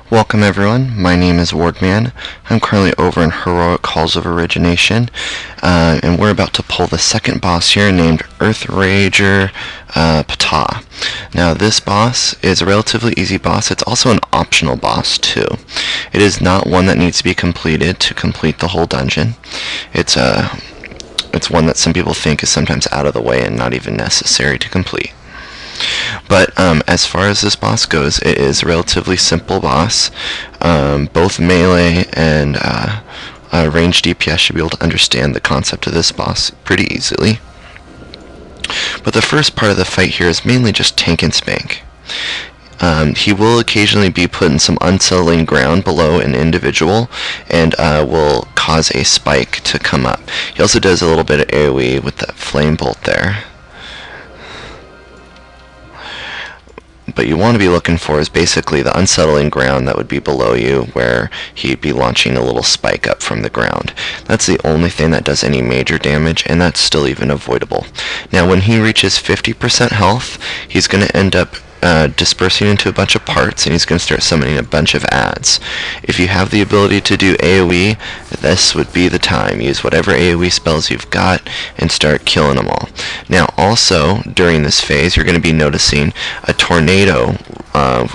Welcome everyone, my name is Wardman. I'm currently over in Heroic Halls of Origination, and we're about to pull the second boss here named Earthrager Ptah. Now this boss is a relatively easy boss. It's also an optional boss too. It is not one that needs to be completed to complete the whole dungeon. It's one that some people think is sometimes out of the way and not even necessary to complete. But as far as this boss goes, it is a relatively simple boss. Both melee and ranged DPS should be able to understand the concept of this boss pretty easily. But the first part of the fight here is mainly just tank and spank. He will occasionally be put in some unsettling ground below an individual and will cause a spike to come up. He also does a little bit of AoE with that flame bolt there. But you want to be looking for is basically the unsettling ground that would be below you, where he'd be launching a little spike up from the ground. That's the only thing that does any major damage, and that's still even avoidable. Now when he reaches 50% health, he's going to end up dispersing into a bunch of parts, and he's going to start summoning a bunch of adds. If you have the ability to do AoE, this would be the time. Use whatever AoE spells you've got and start killing them all. Now also, during this phase, you're going to be noticing a tornado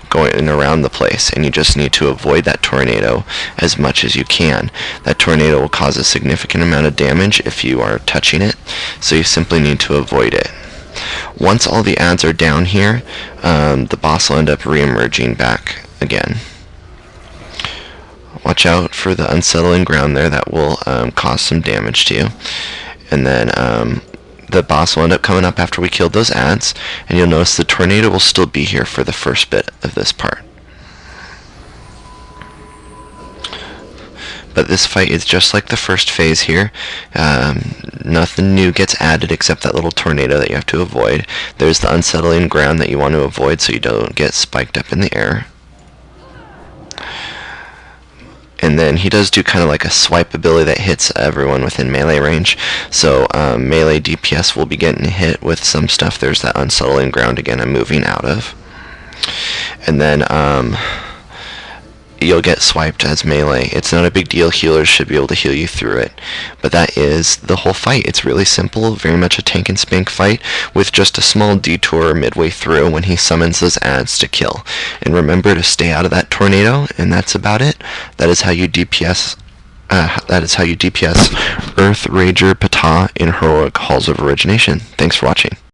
going around the place, and you just need to avoid that tornado as much as you can. That tornado will cause a significant amount of damage if you are touching it, so you simply need to avoid it. Once all the adds are down here, the boss will end up re-emerging back again. Watch out for the unsettling ground there. That will cause some damage to you. And then the boss will end up coming up after we killed those adds, and you'll notice the tornado will still be here for the first bit of this part. But this fight is just like the first phase here. Nothing new gets added except that little tornado that you have to avoid. There's the unsettling ground that you want to avoid so you don't get spiked up in the air. And then he does do kind of like a swipe ability that hits everyone within melee range. So melee DPS will be getting hit with some stuff. There's that unsettling ground again I'm moving out of. And then you'll get swiped as melee. It's not a big deal. Healers should be able to heal you through it. But that is the whole fight. It's really simple, very much a tank and spank fight, with just a small detour midway through when he summons those adds to kill. And remember to stay out of that tornado, and that's about it. That is how you DPS Earthrager Ptah in Heroic Halls of Origination. Thanks for watching.